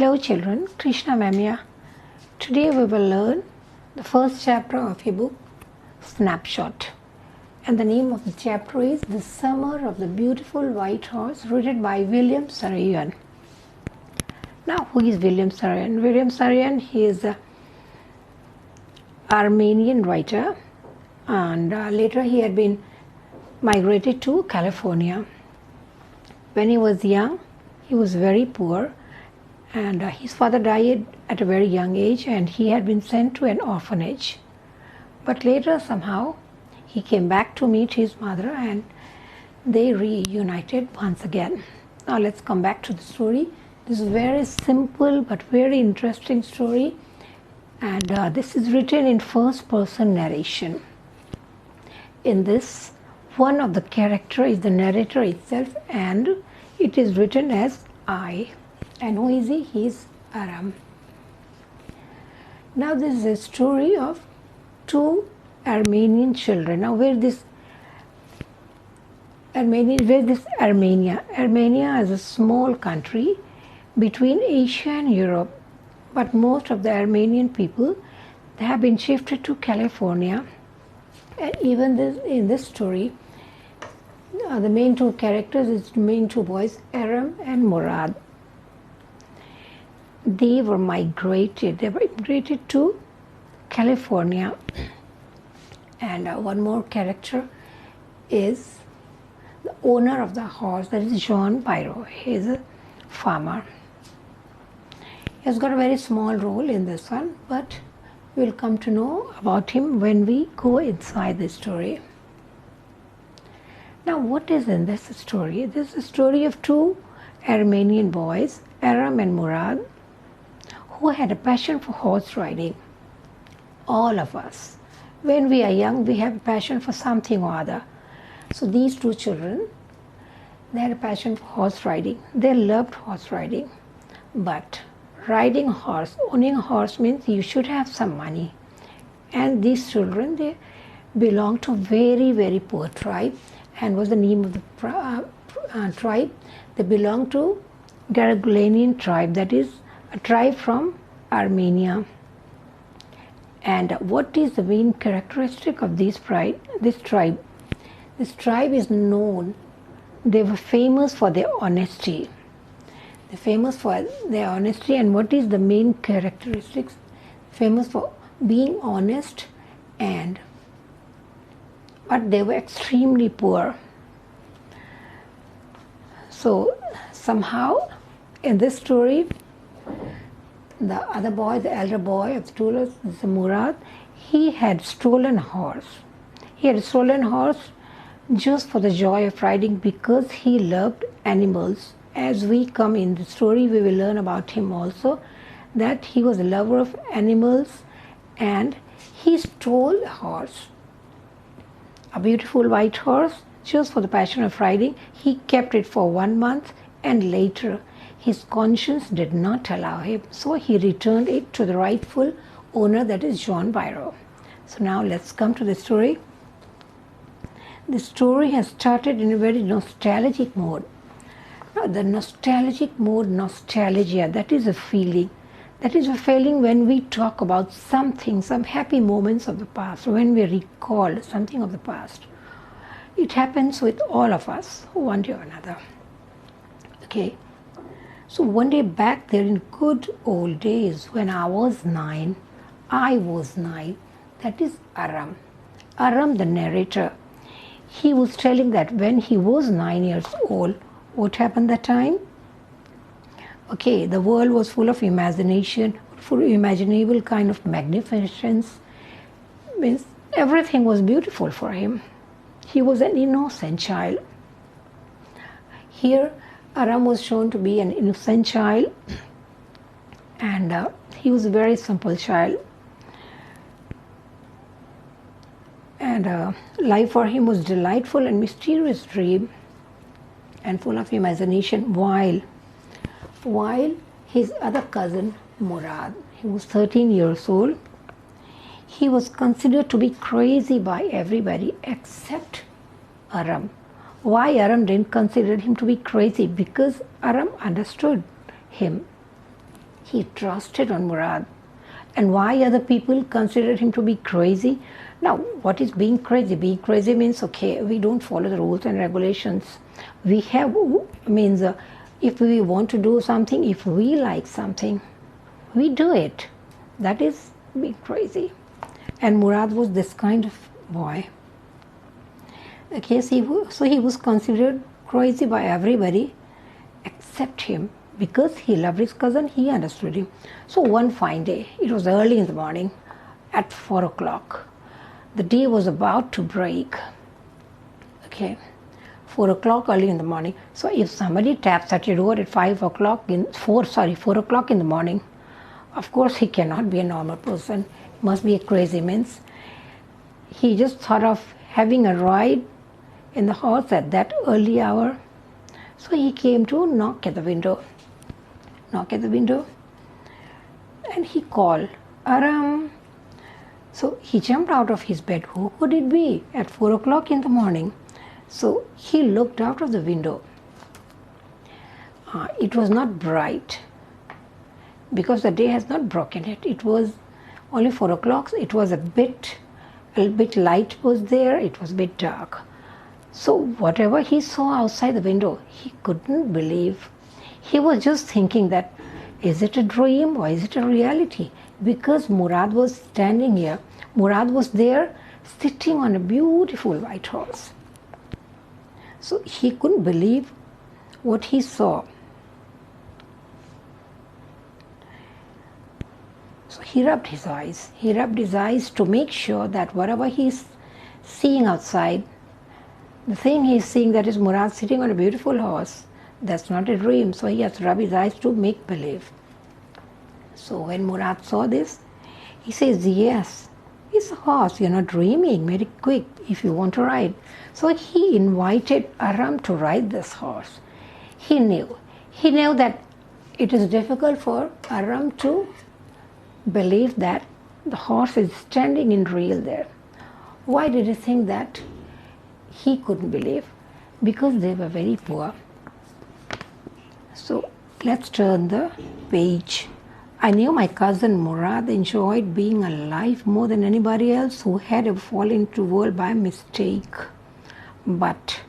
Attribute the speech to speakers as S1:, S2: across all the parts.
S1: Hello children, Krishna Mamya. Today we will learn the first chapter of a book, Snapshot. And the name of the chapter is The Summer of the Beautiful White Horse, written by William Saroyan. Now, who is William Saroyan? William Saroyan, he is an Armenian writer, and later he had been migrated to California. When he was young, he was very poor, and his father died at a very young age, and he had been sent to an orphanage. But later somehow he came back to meet his mother, and they reunited once again. Now let's come back to the story. This is a very simple but very interesting story, and this is written in first person narration. In this, one of the character is the narrator itself, and it is written as I. And who is he? He is Aram. Now this is a story of two Armenian children. Now where this Armenia? Armenia is a small country between Asia and Europe, but most of the Armenian people, they have been shifted to California. And even in this story, the main two characters is the main two boys, Aram and Murad. They were migrated to California. And one more character is the owner of the horse, that is John Byro. He is a farmer. He has got a very small role in this one, but we'll come to know about him when we go inside the story. Now, what is in this story? This is a story of two Armenian boys, Aram and Murad, who had a passion for horse riding. All of us, when we are young, we have a passion for something or other. So these two children, they had a passion for horse riding. They loved horse riding. But riding a horse, owning a horse means you should have some money. And these children, they belonged to very, very poor tribe. And was the name of the tribe? They belonged to Gargulanian tribe, that is a tribe from Armenia. And what is the main characteristic of this tribe? This tribe is known, they were famous for their honesty. They're famous for their honesty, and what is the main characteristics? Famous for being honest, but they were extremely poor. So somehow in this story, the other boy, the elder boy of the two, Murad, he had stolen a horse. He had stolen a horse just for the joy of riding, because he loved animals. As we come in the story, we will learn about him also, that he was a lover of animals, and he stole a horse, a beautiful white horse, just for the passion of riding. He kept it for 1 month, and later his conscience did not allow him, so he returned it to the rightful owner, that is John Byro. So now let's come to the story. The story has started in a very nostalgic mode. Now the nostalgic mode, nostalgia, that is a feeling. That is a feeling when we talk about something, some happy moments of the past, when we recall something of the past. It happens with all of us, one day or another. Okay. So one day back there in good old days, when I was 9, that is Aram. Aram, the narrator, he was telling that when he was 9 years old, what happened that time? Okay, the world was full of imagination, full of imaginable kind of magnificence. Means everything was beautiful for him. He was an innocent child. Here, Aram was shown to be an innocent child, and he was a very simple child. And life for him was delightful and mysterious dream, and full of imagination, while his other cousin, Murad, he was 13 years old, he was considered to be crazy by everybody except Aram. Why Aram didn't consider him to be crazy? Because Aram understood him. He trusted on Murad. And why other people considered him to be crazy? Now, what is being crazy? Being crazy means, okay, we don't follow the rules and regulations. We have, means if we want to do something, if we like something, we do it. That is being crazy. And Murad was this kind of boy. Okay, so he was considered crazy by everybody except him. Because he loved his cousin, he understood him. So one fine day, it was early in the morning, at 4 o'clock. The day was about to break. Okay, 4 o'clock early in the morning. So if somebody taps at your door at 4 o'clock in the morning, of course he cannot be a normal person. Must be a crazy means. He just thought of having a ride in the horse at that early hour. So he came to knock at the window, and he called, Aram. So he jumped out of his bed. Who could it be at 4 o'clock in the morning? So he looked out of the window. It was not bright because the day has not broken yet. It was only 4 o'clock. It was a bit light was there. It was a bit dark. So whatever he saw outside the window, he couldn't believe. He was just thinking that, is it a dream or is it a reality? Because Murad was standing here. Murad was there sitting on a beautiful white horse. So he couldn't believe what he saw. So he rubbed his eyes. He rubbed his eyes to make sure that whatever he's seeing outside, the thing he's seeing, that is Murad sitting on a beautiful horse, that's not a dream. So he has to rub his eyes to make believe. So when Murad saw this, he says, yes, it's a horse, you're not dreaming, very quick if you want to ride. So he invited Aram to ride this horse. He knew that it is difficult for Aram to believe that the horse is standing in real there. Why did he think that? He couldn't believe because they were very poor. So let's turn the page. I knew my cousin Murad enjoyed being alive more than anybody else who had fallen into the world by mistake. But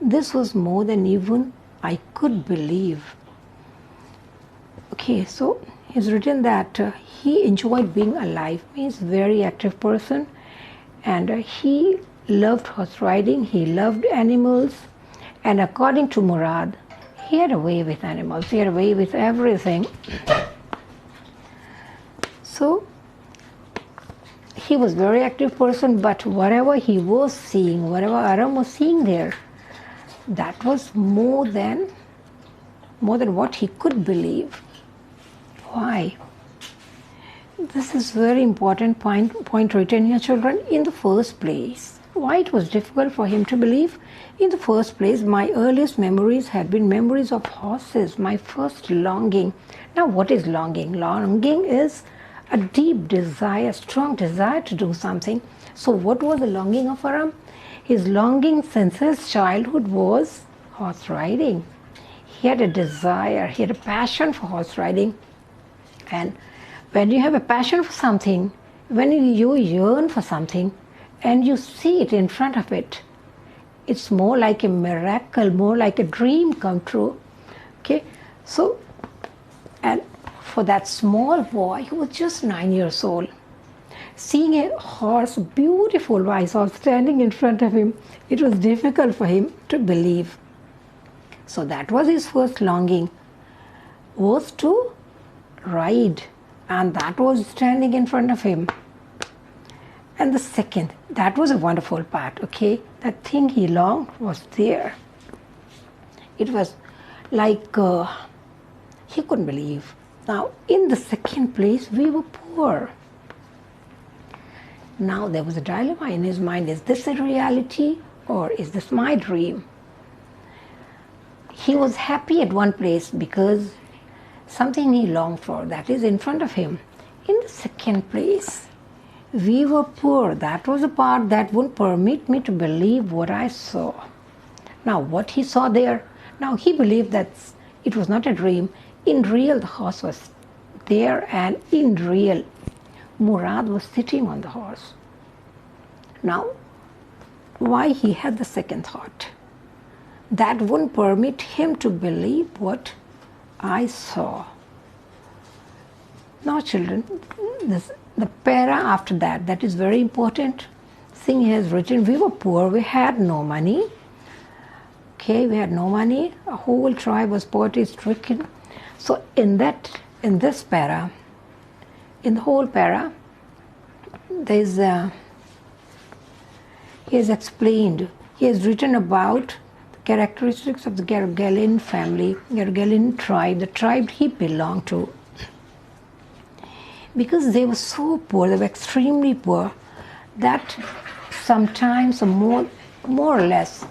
S1: this was more than even I could believe. Okay, so he's written that he enjoyed being alive. He's a very active person, and he loved horse riding, he loved animals, and according to Murad, he had a way with animals, he had a way with everything. So he was a very active person, but whatever he was seeing, whatever Aram was seeing there, that was more than what he could believe. Why? This is very important point written here, children. In the first place, why it was difficult for him to believe? In the first place, my earliest memories had been memories of horses, my first longing. Now, what is longing? Longing is a deep desire, strong desire to do something. So what was the longing of Aram? His longing since his childhood was horse riding. He had a desire, he had a passion for horse riding. And when you have a passion for something, when you yearn for something and you see it in front of it, it's more like a miracle, more like a dream come true. Okay, so, and for that small boy who was just 9 years old, seeing a horse, beautiful white horse standing in front of him, it was difficult for him to believe. So that was his first longing, was to ride, and that was standing in front of him. And the second, that was a wonderful part, okay? That thing he longed was there. It was like he couldn't believe. Now, in the second place, we were poor. Now there was a dilemma in his mind. Is this a reality or is this my dream? He was happy at one place because something he longed for, that is in front of him. In the second place, we were poor. That was a part that wouldn't permit me to believe what I saw. Now, what he saw there, now he believed that it was not a dream. In real, the horse was there, and in real, Murad was sitting on the horse. Now, why he had the second thought? That wouldn't permit him to believe what I saw. Now, children, the para after that is very important. Singh has written, we were poor, we had no money. Okay, we had no money. A whole tribe was poverty-stricken. So in this para, in the whole para, he has explained, he has written about the characteristics of the Gargalian family, Gargalian tribe, the tribe he belonged to. Because they were so poor, they were extremely poor, that sometimes more or less,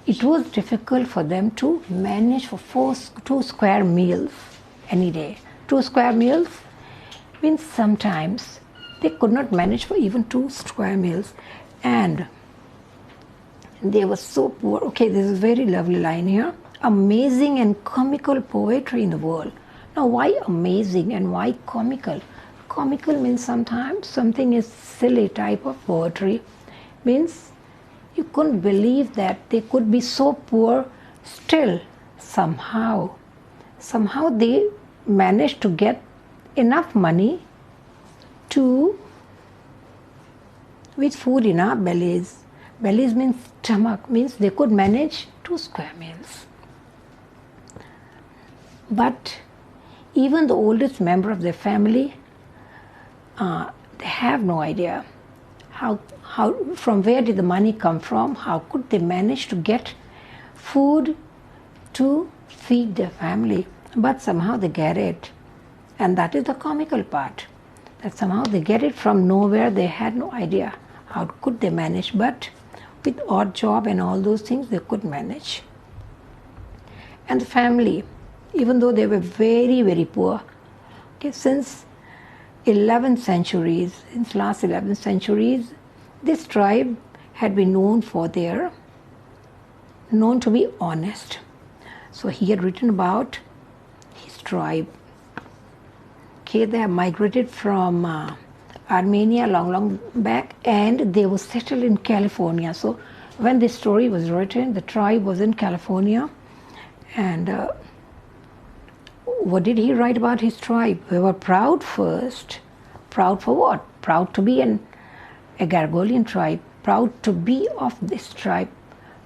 S1: it was difficult for them to manage for 2 square meals any day. 2 square meals means sometimes they could not manage for even 2 square meals. And they were so poor. Okay, this is a very lovely line here. Amazing and comical poetry in the world. Now, why amazing and why comical? Comical means sometimes something is silly type of poetry. Means you couldn't believe that they could be so poor, still somehow they managed to get enough money with food in our bellies. Bellies means stomach, means they could manage 2 square meals. But even the oldest member of their family, they have no idea how from where did the money come from, how could they manage to get food to feed their family. But somehow they get it, and that is the comical part, that somehow they get it from nowhere. They had no idea how could they manage, but with odd job and all those things they could manage. And the family, even though they were very, very poor, okay, since 11th centuries, since last 11 centuries, this tribe had been known to be honest. So he had written about his tribe. Okay, they have migrated from Armenia long back, and they were settled in California. So when this story was written, the tribe was in California. And what did he write about his tribe? We were proud first. Proud for what? Proud to be a Gargolian tribe. Proud to be of this tribe.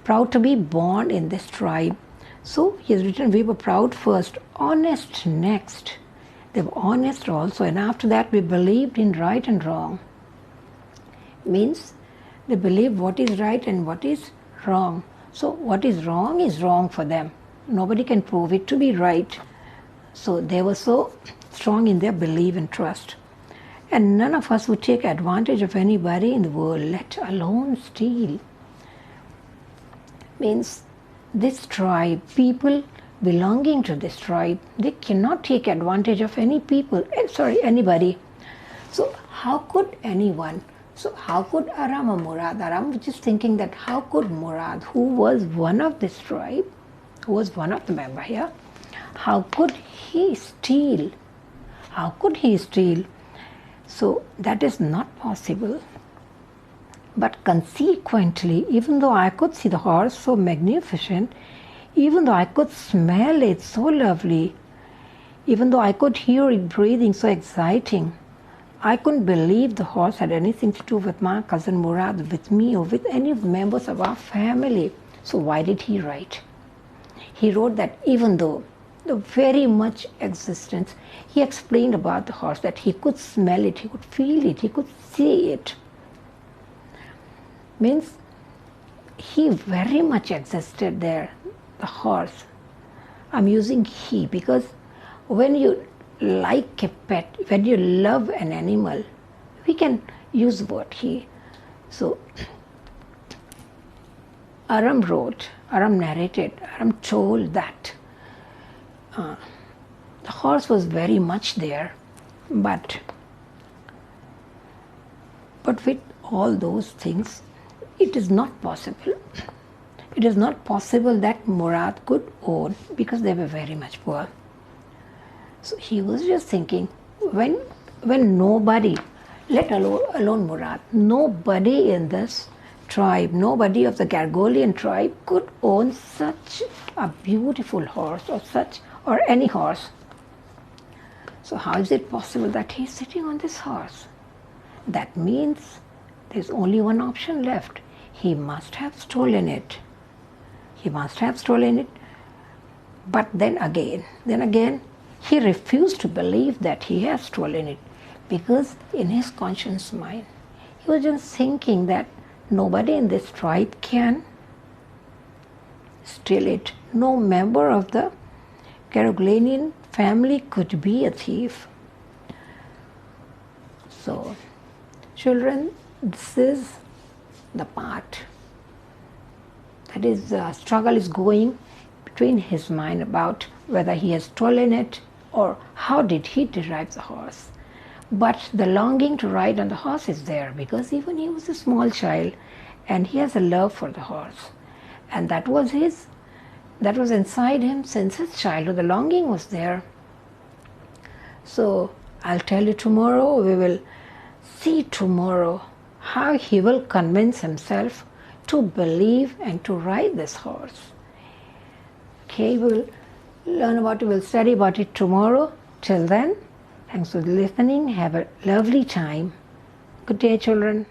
S1: Proud to be born in this tribe. So he has written, we were proud first, honest next. They were honest also, and after that we believed in right and wrong. Means they believe what is right and what is wrong. So what is wrong for them. Nobody can prove it to be right. So they were so strong in their belief and trust. And none of us would take advantage of anybody in the world, let alone steal. Means this tribe, people belonging to this tribe, they cannot take advantage of anybody. So how could anyone? So how could Aram or Murad? Aram was just thinking that how could Murad, who was one of this tribe, who was one of the members here, how could he steal? How could he steal? So that is not possible. But consequently, even though I could see the horse so magnificent, even though I could smell it so lovely, even though I could hear it breathing so exciting, I couldn't believe the horse had anything to do with my cousin Murad, with me, or with any of the members of our family. So why did he write? He wrote that even though the very much existence, he explained about the horse, that he could smell it, he could feel it, he could see it. Means he very much existed there, the horse. I'm using he because when you like a pet, when you love an animal, we can use the word he. So Aram narrated, Aram told that the horse was very much there, but with all those things, it is not possible. It is not possible that Murad could own, because they were very much poor. So he was just thinking, when nobody, let alone Murad, nobody in this tribe, nobody of the Gargolian tribe could own such a beautiful horse or any horse. So how is it possible that he's sitting on this horse? That means there's only one option left. He must have stolen it. He must have stolen it. But then again, he refused to believe that he has stolen it, because in his conscious mind, he was just thinking that nobody in this tribe can steal it. No member of the Gargolian family could be a thief. So, children, this is the part that is the struggle is going between his mind about whether he has stolen it or how did he derive the horse. But the longing to ride on the horse is there, because even he was a small child and he has a love for the horse, and that was inside him since his childhood. The longing was there. So I'll tell you tomorrow, we will see tomorrow how he will convince himself to believe and to ride this horse. Okay, we'll study about it tomorrow. Till then, thanks for listening. Have a lovely time. Good day, children.